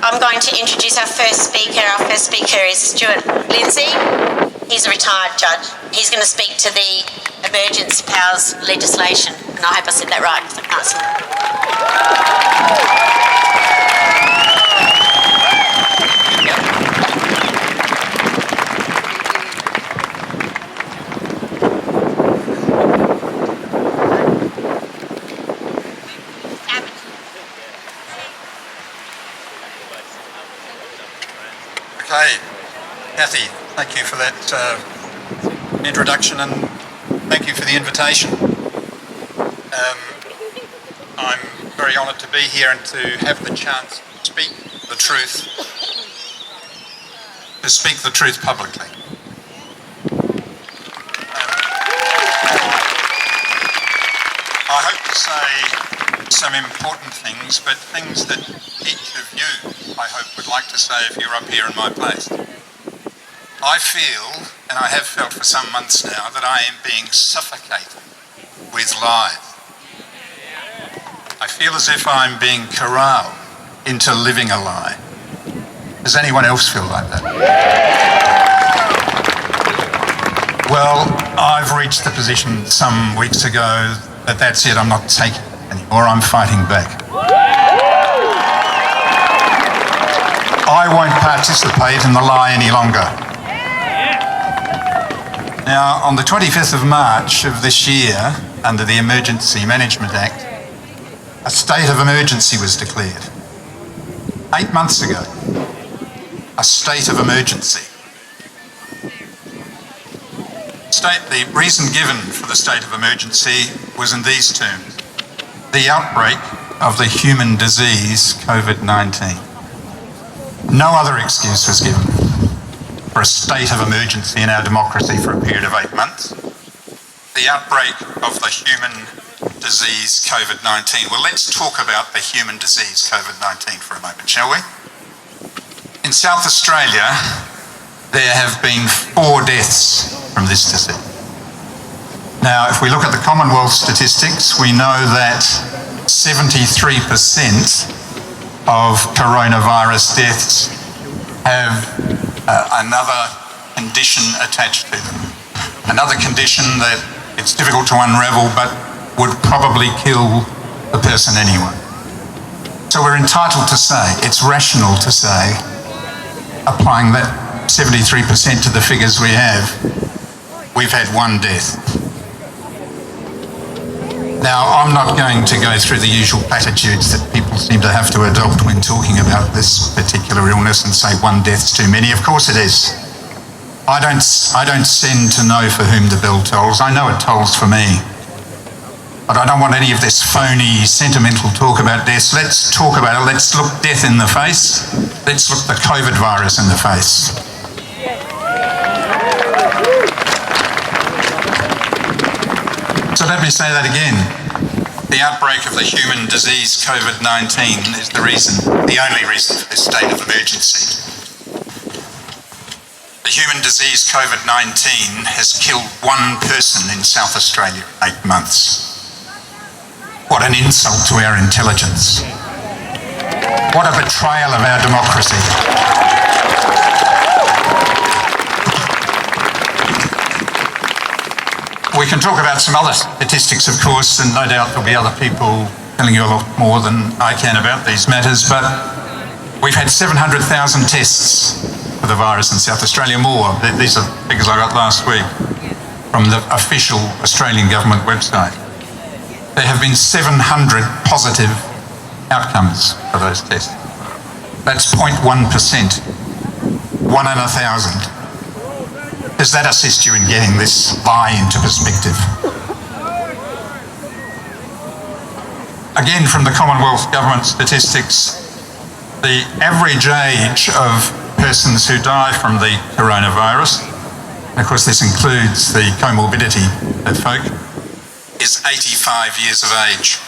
I'm going to introduce our first speaker. Our first speaker is Stuart. Lindsay. He's a retired judge. He's going to speak to the emergency powers legislation. And I hope I said that right because I can't see Okay, Kathy, thank you for that introduction and thank you for the invitation. I'm very honoured to be here and to have the chance to speak the truth publicly. I hope to say some important things, but things that each of you, I hope, would like to say if you're up here in my place. I feel, and I have felt for some months now, that I am being suffocated with lies. I feel as if I'm being corralled into living a lie. Does anyone else feel like that? Well, I've reached the position some weeks ago that that's it, I'm not taking it anymore, I'm fighting back. I won't participate in the lie any longer. Now, on the 25th of March of this year, under the Emergency Management Act, a state of emergency was declared. 8 months ago, a state of emergency. The reason given for the state of emergency was in these terms: the outbreak of the human disease COVID-19. No other excuse was given for a state of emergency in our democracy for a period of 8 months. The outbreak of the human disease COVID-19. Well, let's talk about the human disease COVID-19 for a moment, shall we? In South Australia, there have been 4 deaths from this disease. Now, if we look at the Commonwealth statistics, we know that 73% of coronavirus deaths have another condition attached to them. Another condition that it's difficult to unravel but would probably kill the person anyway. So we're entitled to say, it's rational to say, applying that 73% to the figures we have, we've had 1 death. Now, I'm not going to go through the usual platitudes that people seem to have to adopt when talking about this particular illness and say 1 death's too many. Of course it is. I don't send to know for whom the bell tolls. I know it tolls for me. But I don't want any of this phony, sentimental talk about deaths. Let's talk about it. Let's look death in the face. Let's look the COVID virus in the face. So let me say that again. The outbreak of the human disease COVID-19 is the only reason for this state of emergency. The human disease COVID-19 has killed 1 person in South Australia in 8 months. What an insult to our intelligence. What a betrayal of our democracy. We can talk about some other statistics, of course, and no doubt there'll be other people telling you a lot more than I can about these matters, but we've had 700,000 tests for the virus in South Australia, more. These are figures I got last week from the official Australian government website. There have been 700 positive outcomes for those tests. That's 0.1%, 1 in 1,000. Does that assist you in getting this lie into perspective? Again, from the Commonwealth Government statistics, the average age of persons who die from the coronavirus, and of course this includes the comorbidity of folk, is 85 years of age.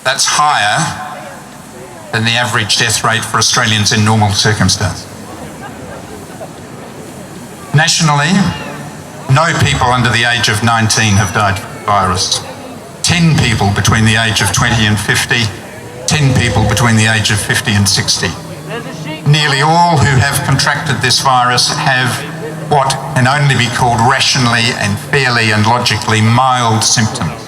That's higher than the average death rate for Australians in normal circumstances. Nationally, no people under the age of 19 have died from the virus. 10 people between the age of 20 and 50, 10 people between the age of 50 and 60. Nearly all who have contracted this virus have what can only be called rationally and fairly and logically mild symptoms.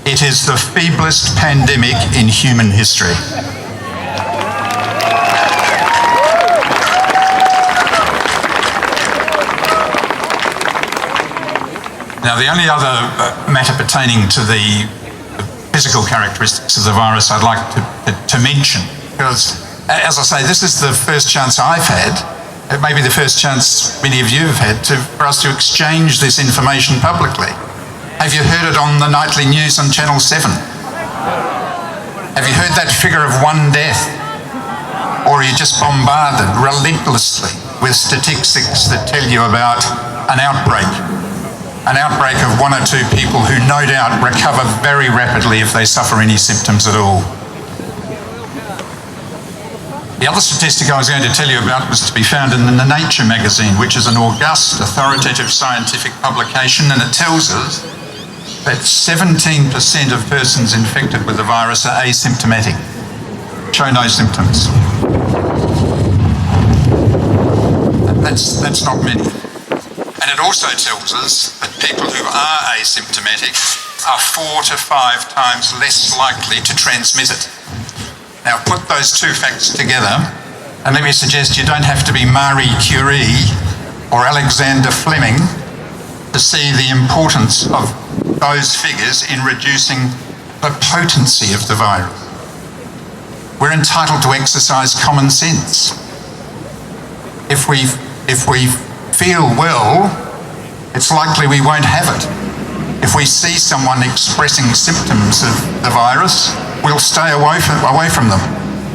It is the feeblest pandemic in human history. Now, the only other matter pertaining to the physical characteristics of the virus I'd like to mention, because, as I say, this is the first chance I've had, it may be the first chance many of you have had, for us to exchange this information publicly. Have you heard it on the nightly news on Channel 7? Have you heard that figure of 1 death? Or are you just bombarded relentlessly with statistics that tell you about an outbreak of 1 or 2 people who no doubt recover very rapidly if they suffer any symptoms at all? The other statistic I was going to tell you about was to be found in the Nature magazine, which is an august, authoritative scientific publication, and it tells us that 17% of persons infected with the virus are asymptomatic, show no symptoms. That's not many. And it also tells us that people who are asymptomatic are 4 to 5 times less likely to transmit it. Now, put those two facts together, and let me suggest you don't have to be Marie Curie or Alexander Fleming to see the importance of those figures in reducing the potency of the virus. We're entitled to exercise common sense. If we feel well, it's likely we won't have it. If we see someone expressing symptoms of the virus, we'll stay away from them.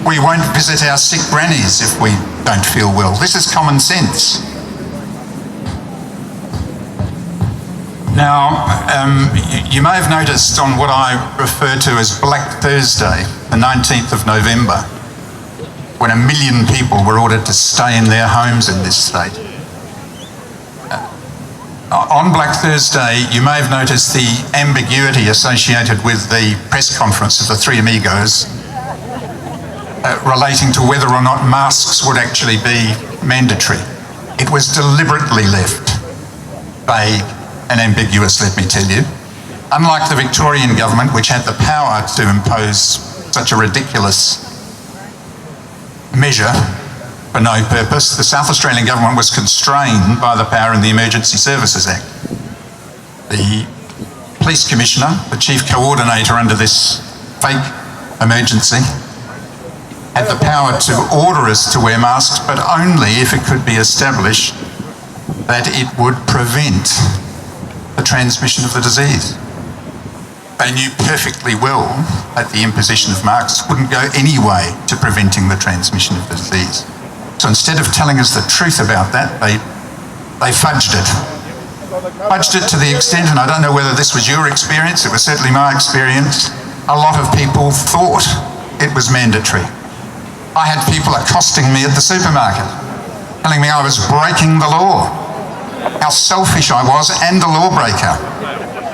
We won't visit our sick grannies if we don't feel well. This is common sense. Now, you may have noticed on what I refer to as Black Thursday, the 19th of November, when 1 million people were ordered to stay in their homes in this state. On Black Thursday, you may have noticed the ambiguity associated with the press conference of the three amigos relating to whether or not masks would actually be mandatory. It was deliberately left vague and ambiguous, let me tell you. Unlike the Victorian government, which had the power to impose such a ridiculous measure for no purpose, the South Australian government was constrained by the power in the Emergency Services Act. The Police Commissioner, the Chief Coordinator under this fake emergency, had the power to order us to wear masks, but only if it could be established that it would prevent the transmission of the disease. They knew perfectly well that the imposition of masks wouldn't go any way to preventing the transmission of the disease. So instead of telling us the truth about that, they fudged it. Fudged it to the extent, and I don't know whether this was your experience, it was certainly my experience, a lot of people thought it was mandatory. I had people accosting me at the supermarket, telling me I was breaking the law, how selfish I was and a lawbreaker.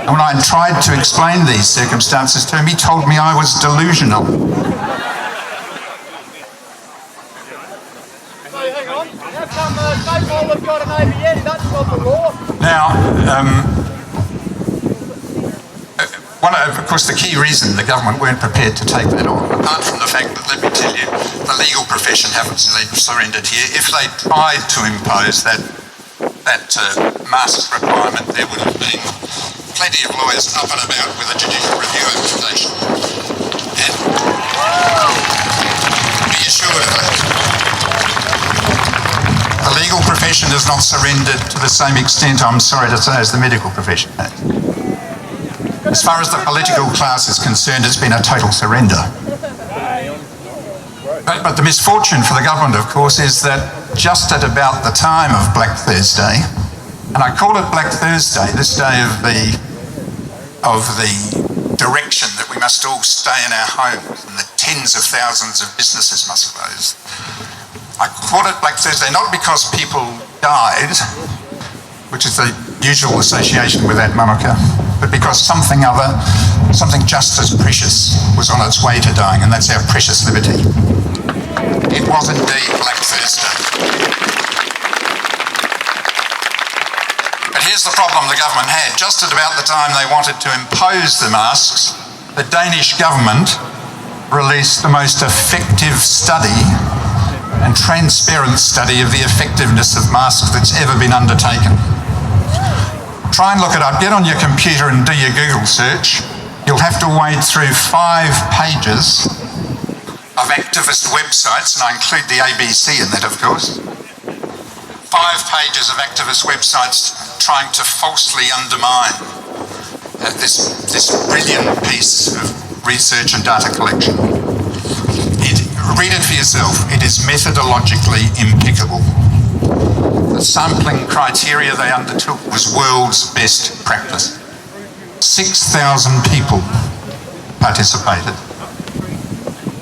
And when I tried to explain these circumstances to him, he told me I was delusional. Now, of course, the key reason the government weren't prepared to take that on, apart from the fact that, let me tell you, the legal profession haven't surrendered here. If they tried to impose that mask requirement, there would have been plenty of lawyers up and about with a judicial review application. And be assured of that. The legal profession has not surrendered to the same extent, I'm sorry to say, as the medical profession has. As far as the political class is concerned, it's been a total surrender. But the misfortune for the government, of course, is that just at about the time of Black Thursday, and I call it Black Thursday, this day of the direction that we must all stay in our homes and the tens of thousands of businesses must close. I call it Black Thursday not because people died, which is the usual association with that moniker, but because something just as precious was on its way to dying, and that's our precious liberty. It was indeed Black Thursday. But here's the problem the government had. Just at about the time they wanted to impose the masks, the Danish government released the most effective study and transparent study of the effectiveness of masks that's ever been undertaken. Try and look it up. Get on your computer and do your Google search. You'll have to wade through 5 pages of activist websites, and I include the ABC in that, of course. 5 pages of activist websites trying to falsely undermine this brilliant piece of research and data collection. Read it for yourself. It is methodologically impeccable. The sampling criteria they undertook was world's best practice. 6,000 people participated.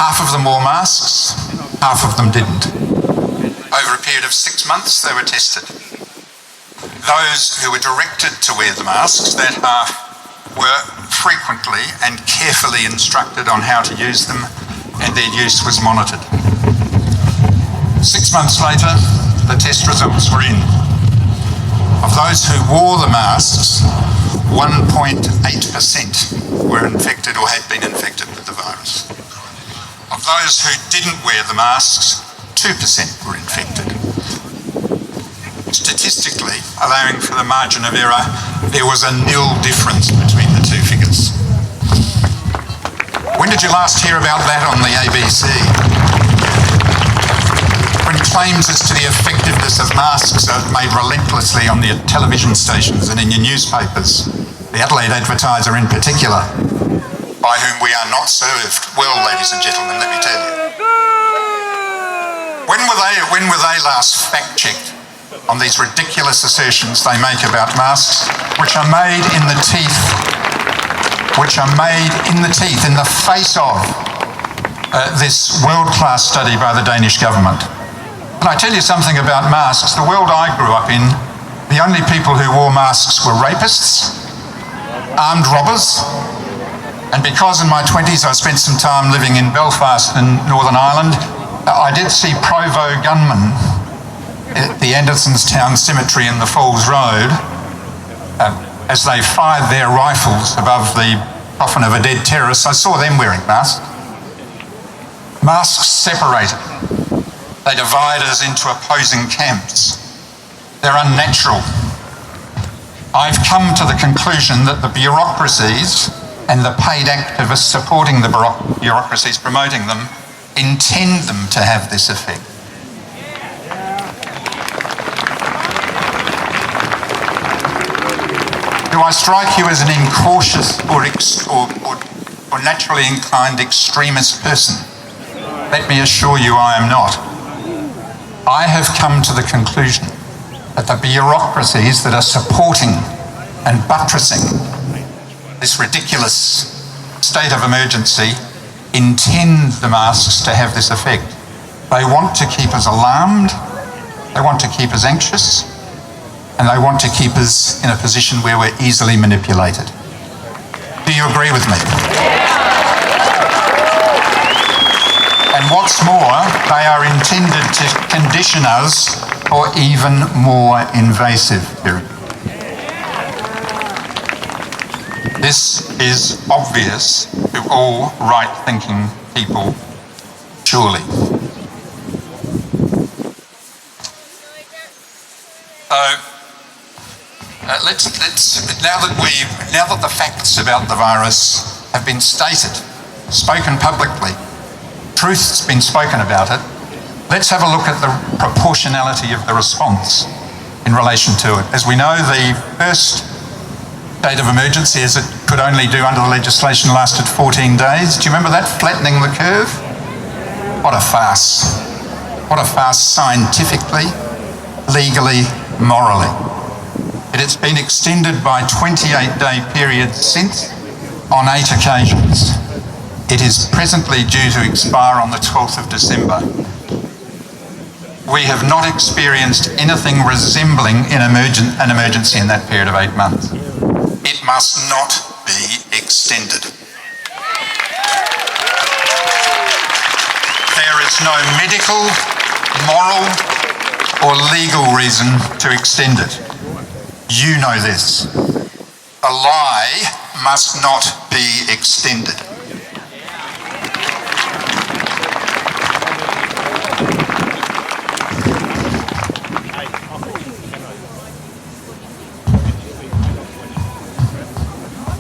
Half of them wore masks, half of them didn't. Over a period of 6 months, they were tested. Those who were directed to wear the masks, that half, were frequently and carefully instructed on how to use them, and their use was monitored. 6 months later, the test results were in. Of those who wore the masks, 1.8% were infected or had been infected with the virus. Of those who didn't wear the masks, 2% were infected. Statistically, allowing for the margin of error, there was a nil difference between the two figures. When did you last hear about that on the ABC? When claims as to the effectiveness of masks are made relentlessly on the television stations and in your newspapers, the Adelaide Advertiser in particular, by whom we are not served well, ladies and gentlemen, let me tell you. When were they last fact-checked on these ridiculous assertions they make about masks, which are made in the teeth, in the face of this world-class study by the Danish government? And I tell you something about masks. The world I grew up in, the only people who wore masks were rapists, armed robbers, and because in my 20s I spent some time living in Belfast in Northern Ireland, I did see Provo gunmen at the Andersonstown Cemetery in the Falls Road as they fired their rifles above the coffin of a dead terrorist. I saw them wearing masks. Masks separate. They divide us into opposing camps. They're unnatural. I've come to the conclusion that the bureaucracies and the paid activists supporting the bureaucracies promoting them intend them to have this effect. Do I strike you as an incautious or naturally inclined extremist person? Let me assure you I am not. I have come to the conclusion that the bureaucracies that are supporting and buttressing this ridiculous state of emergency intend the masks to have this effect. They want to keep us alarmed, they want to keep us anxious, and they want to keep us in a position where we're easily manipulated. Do you agree with me? And what's more, they are intended to condition us for even more invasive periods. This is obvious to all right-thinking people, surely. Now that the facts about the virus have been stated, spoken publicly, truth's been spoken about it, let's have a look at the proportionality of the response in relation to it. As we know, the first state of emergency, as it could only do under the legislation, lasted 14 days. Do you remember that? Flattening the curve? What a farce. What a farce scientifically, legally, morally. It has been extended by 28-day periods since on 8 occasions. It is presently due to expire on the 12th of December. We have not experienced anything resembling an emergency in that period of 8 months. it must not be extended. There is no medical, moral, or legal reason to extend it. You know this. A lie must not be extended.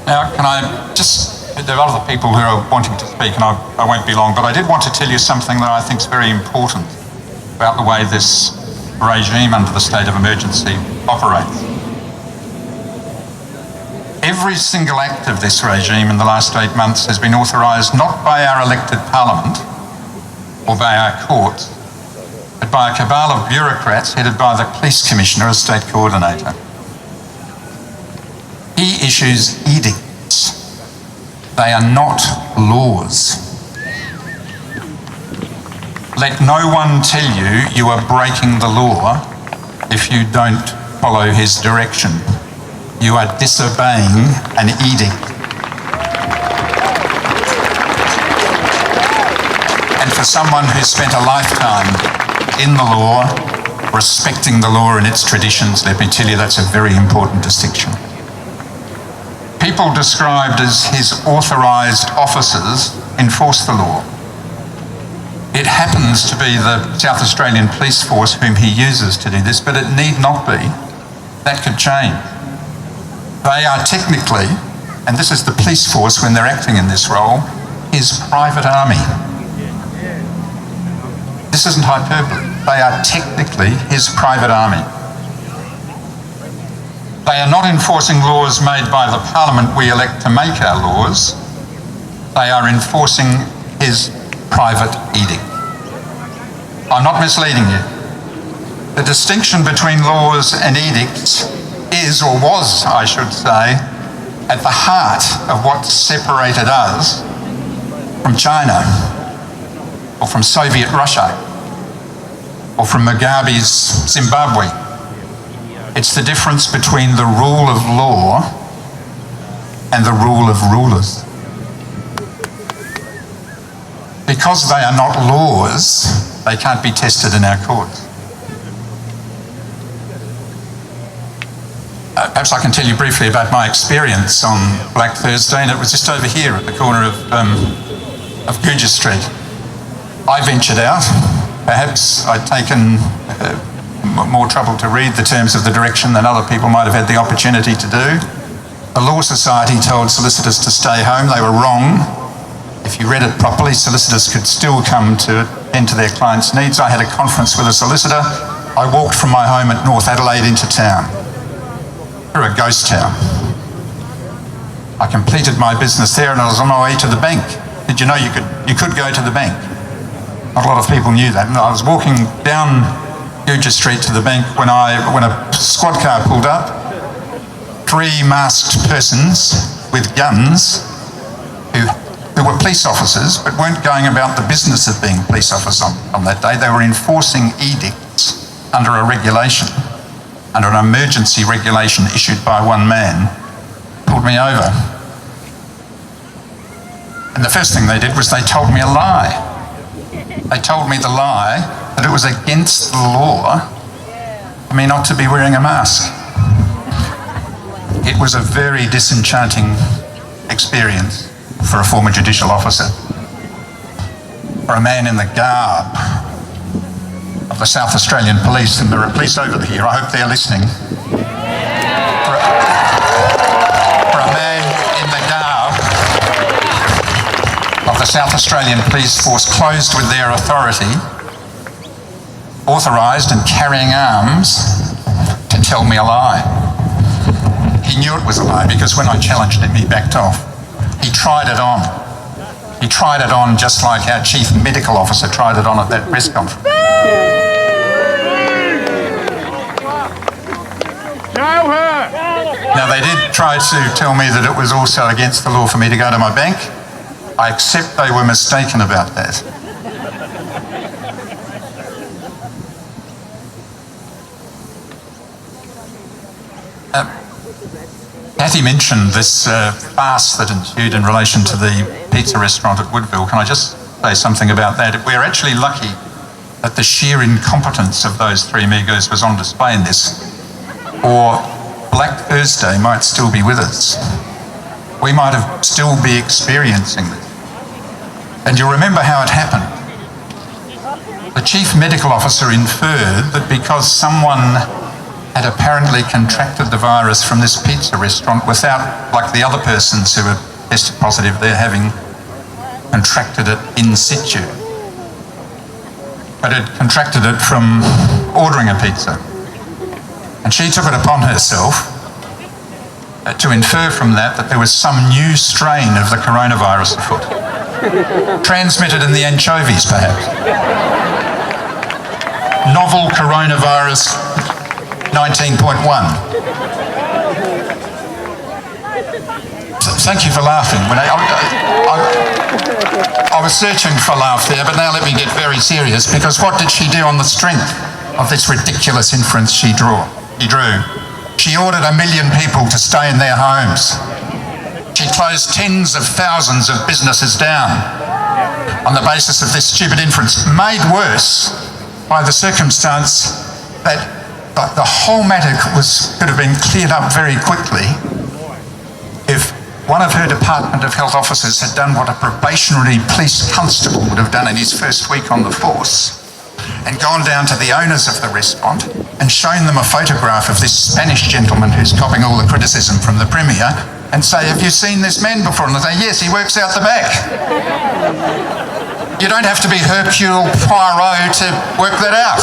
Now, can I just, there are other people who are wanting to speak and I won't be long, but I did want to tell you something that I think is very important about the way this regime under the state of emergency operates. Every single act of this regime in the last 8 months has been authorised not by our elected parliament or by our courts, but by a cabal of bureaucrats headed by the police commissioner as state coordinator. He issues edicts. They are not laws. Let no one tell you you are breaking the law if you don't follow his direction. You are disobeying an edict. And for someone who's spent a lifetime in the law, respecting the law and its traditions, let me tell you that's a very important distinction. People described as his authorised officers enforce the law. It happens to be the South Australian Police Force whom he uses to do this, but it need not be. That could change. They are technically, and this is the police force when they're acting in this role, his private army. This isn't hyperbole. They are technically his private army. They are not enforcing laws made by the parliament we elect to make our laws. They are enforcing his private edict. I'm not misleading you. The distinction between laws and edicts is, or was, I should say, at the heart of what separated us from China, or from Soviet Russia, or from Mugabe's Zimbabwe. It's the difference between the rule of law and the rule of rulers. Because they are not laws, they can't be tested in our courts. Perhaps I can tell you briefly about my experience on Black Thursday, and it was just over here at the corner of Guja Street. I ventured out. Perhaps I'd taken more trouble to read the terms of the direction than other people might have had the opportunity to do. The Law Society told solicitors to stay home. They were wrong. If you read it properly, solicitors could still come to attend to their clients' needs. I had a conference with a solicitor. I walked from my home at North Adelaide into town, through a ghost town. I completed my business there and I was on my way to the bank. Did you know you could go to the bank? Not a lot of people knew that. And I was walking down Guja Street to the bank when a squad car pulled up. 3 masked persons with guns who were police officers but weren't going about the business of being police officers on that day. They were enforcing edicts under a regulation, under an emergency regulation issued by one man. Pulled me over. And the first thing they did was they told me a lie. They told me the lie that it was against the law for me not to be wearing a mask. It was a very disenchanting experience for a former judicial officer, for a man in the garb of the South Australian Police, and there are police over here, I hope they're listening. For a man in the garb of the South Australian Police Force, closed with their authority, authorised and carrying arms, to tell me a lie. He knew it was a lie because when I challenged him, he backed off. He tried it on. He tried it on just like our chief medical officer tried it on at that press conference. Now, they did try to tell me that it was also against the law for me to go to my bank. I accept they were mistaken about that. Cathy mentioned this farce that ensued in relation to the pizza restaurant at Woodville. Can I just say something about that? We're actually lucky that the sheer incompetence of those three amigos was on display in this, or Black Thursday might still be with us. We might have still be experiencing this. And you'll remember how it happened. The chief medical officer inferred that because someone had apparently contracted the virus from this pizza restaurant without, like the other persons who were tested positive, they're having contracted it in situ. But had contracted it from ordering a pizza. And she took it upon herself to infer from that there was some new strain of the coronavirus afoot. Transmitted in the anchovies, perhaps. Novel coronavirus 19.1. Thank you for laughing. I was searching for laugh there, but now let me get very serious, because what did she do on the strength of this ridiculous inference she drew? She ordered 1 million people to stay in their homes. She closed tens of thousands of businesses down on the basis of this stupid inference, made worse by the circumstance that the whole matter could have been cleared up very quickly if one of her Department of Health officers had done what a probationary police constable would have done in his first week on the force, and gone down to the owners of the restaurant and shown them a photograph of this Spanish gentleman who's copping all the criticism from the Premier, and say, have you seen this man before? And they say, yes, he works out the back. You don't have to be Hercule Poirot to work that out.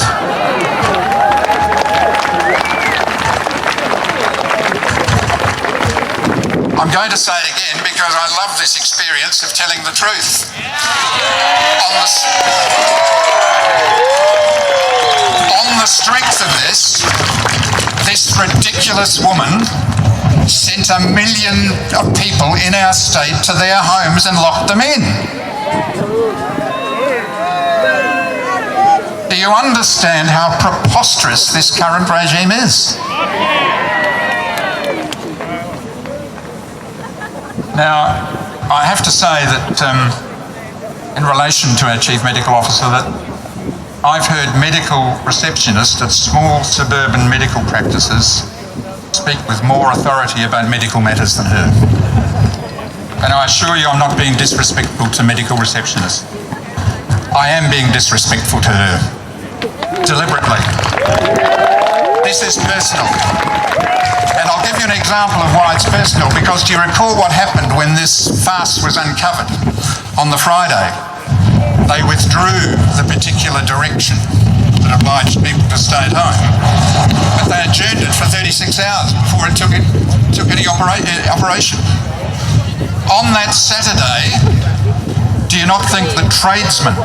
I'm going to say it again because I love this experience of telling the truth. On the strength of this ridiculous woman sent 1 million of people in our state to their homes and locked them in. Do you understand how preposterous this current regime is? Now, I have to say that in relation to our Chief Medical Officer, that I've heard medical receptionists at small suburban medical practices speak with more authority about medical matters than her. And I assure you I'm not being disrespectful to medical receptionists. I am being disrespectful to her, deliberately. This is personal. And I'll give you an example of why it's personal, because do you recall what happened when this farce was uncovered on the Friday? They withdrew the particular direction that obliged people to stay at home, but they adjourned it for 36 hours before it took any operation. On that Saturday, do you not think that tradesmen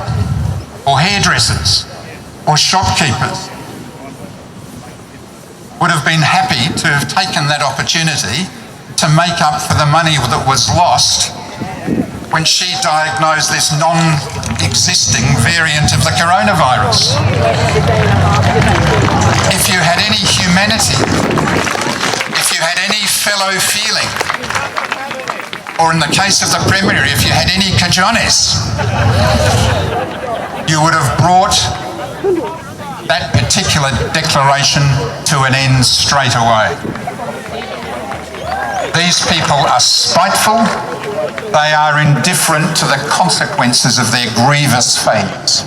or hairdressers or shopkeepers would have been happy to have taken that opportunity to make up for the money that was lost when she diagnosed this non-existing variant of the coronavirus? If you had any humanity, if you had any fellow feeling, or in the case of the Premier, if you had any cojones, you would have brought that particular declaration to an end straight away. These people are spiteful. They are indifferent to the consequences of their grievous failures.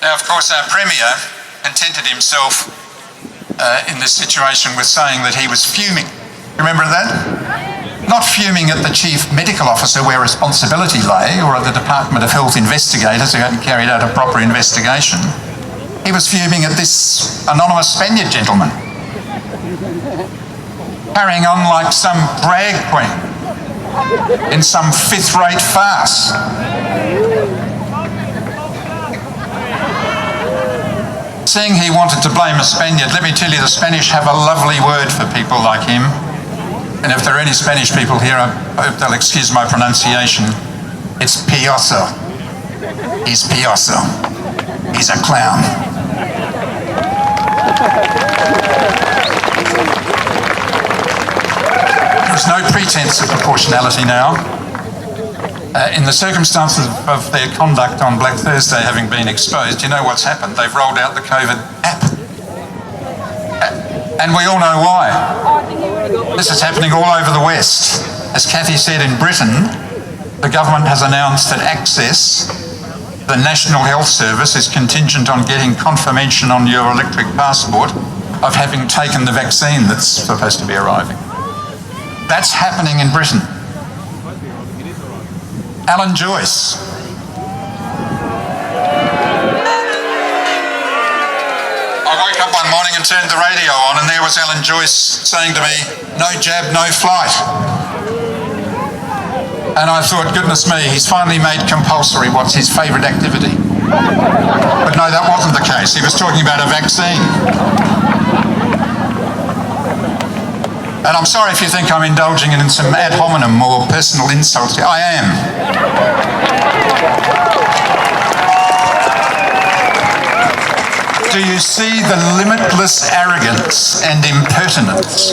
Now, of course, our Premier contented himself in this situation with saying that he was fuming. Remember that? Not fuming at the Chief Medical Officer where responsibility lay, or at the Department of Health investigators who hadn't carried out a proper investigation. He was fuming at this anonymous Spaniard gentleman, carrying on like some drag queen in some fifth-rate farce. Seeing he wanted to blame a Spaniard, let me tell you, the Spanish have a lovely word for people like him. And if there are any Spanish people here, I hope they'll excuse my pronunciation. It's pioso. He's pioso. He's a clown. There is no pretense of proportionality now. In the circumstances of their conduct on Black Thursday having been exposed, you know what's happened? They've rolled out the COVID app. And we all know why. This is happening all over the West. As Cathy said, in Britain, the government has announced that access to the National Health Service is contingent on getting confirmation on your electric passport of having taken the vaccine that's supposed to be arriving. That's happening in Britain. Alan Joyce. I woke up one morning and turned the radio on, and there was Alan Joyce saying to me, "No jab, no flight." And I thought, goodness me, he's finally made compulsory what's his favourite activity. But no, that wasn't the case. He was talking about a vaccine. And I'm sorry if you think I'm indulging in some ad hominem or personal insults. I am. Do you see the limitless arrogance and impertinence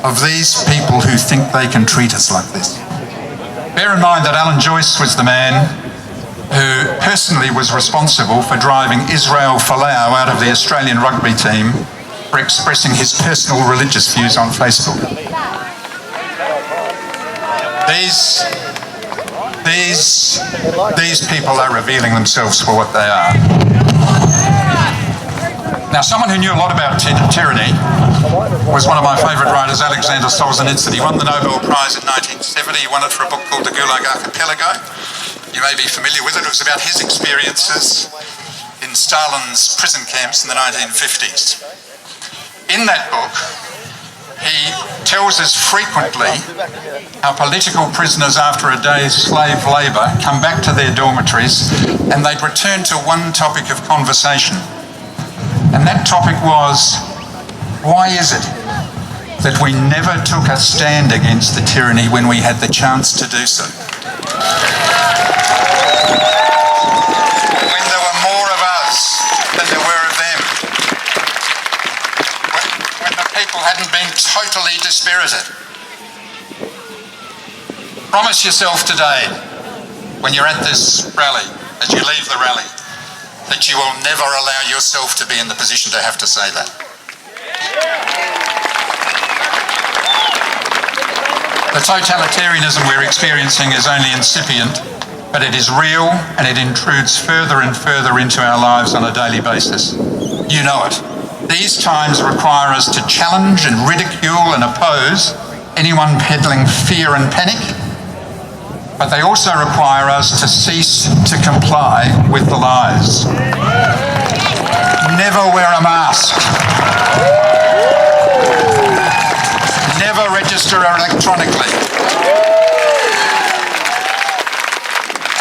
of these people who think they can treat us like this? Bear in mind that Alan Joyce was the man who personally was responsible for driving Israel Folau out of the Australian rugby team for expressing his personal religious views on Facebook. These people are revealing themselves for what they are. Now, someone who knew a lot about tyranny was one of my favourite writers, Alexander Solzhenitsyn. He won the Nobel Prize in 1970. He won it for a book called The Gulag Archipelago. You may be familiar with it. It was about his experiences in Stalin's prison camps in the 1950s. In that book, he tells us frequently how political prisoners after a day's slave labour come back to their dormitories and they'd return to one topic of conversation. And that topic was, why is it that we never took a stand against the tyranny when we had the chance to do so? When there were more of us than there were of them. When the people hadn't been totally dispirited. Promise yourself today, when you're at this rally, as you leave the rally, that you will never allow yourself to be in the position to have to say that. The totalitarianism we're experiencing is only incipient, but it is real and it intrudes further and further into our lives on a daily basis. You know it. These times require us to challenge and ridicule and oppose anyone peddling fear and panic, but they also require us to cease to comply with the lies. Never wear a mask. Never register electronically.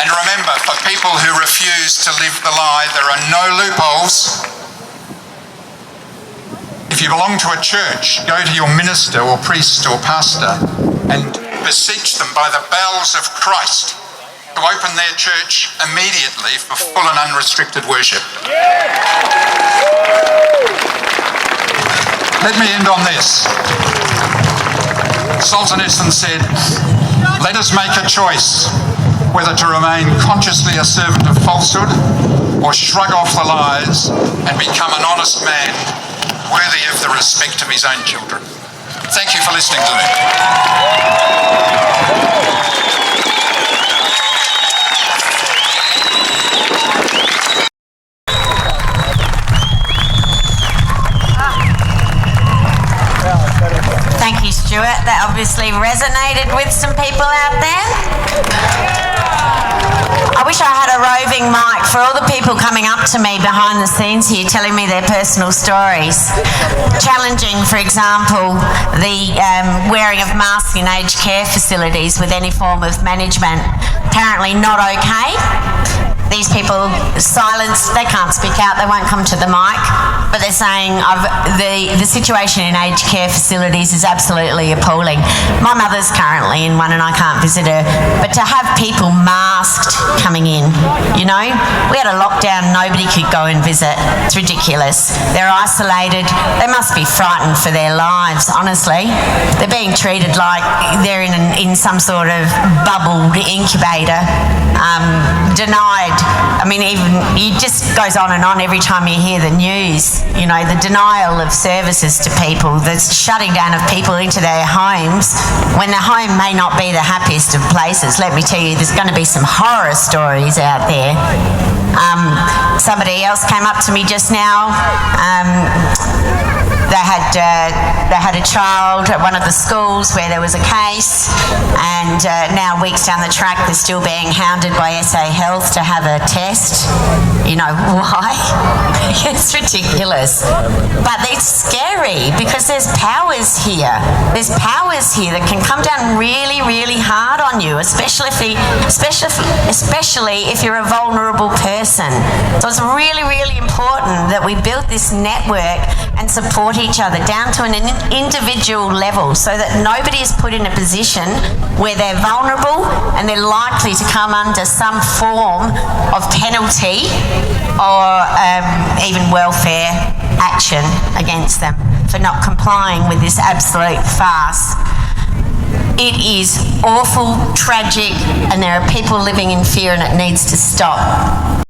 And remember, for people who refuse to live the lie, there are no loopholes. If you belong to a church, go to your minister or priest or pastor and beseech them by the bowels of Christ to open their church immediately for full and unrestricted worship. Let me end on this. Solzhenitsyn said, "Let us make a choice whether to remain consciously a servant of falsehood or shrug off the lies and become an honest man worthy of the respect of his own children." Thank you for listening to me. Thank you, Stuart. That obviously resonated with some people out there. I wish I had a roving mic for all the people coming up to me behind the scenes here telling me their personal stories. Challenging, for example, the wearing of masks in aged care facilities with any form of management. Apparently not okay. These people silenced, they can't speak out, they won't come to the mic, but they're saying the situation in aged care facilities is absolutely appalling. My mother's currently in one and I can't visit her, but to have people masked coming in, you know? We had a lockdown, nobody could go and visit. It's ridiculous. They're isolated. They must be frightened for their lives, honestly. They're being treated like they're in some sort of bubbled incubator, denied. I mean, even it just goes on and on every time you hear the news, you know, the denial of services to people, the shutting down of people into their homes when their home may not be the happiest of places. Let me tell you, there's going to be some horror stories out there. Somebody else came up to me just now. They had a child at one of the schools where there was a case, and now weeks down the track they're still being hounded by SA Health to have a test. You know why? It's ridiculous. But it's scary because there's powers here. There's powers here that can come down really, really hard on you, especially if you're a vulnerable person. So it's really, really important that we build this network and support each other down to an individual level so that nobody is put in a position where they're vulnerable and they're likely to come under some form of penalty or even welfare action against them for not complying with this absolute farce. It is awful, tragic, and there are people living in fear and it needs to stop.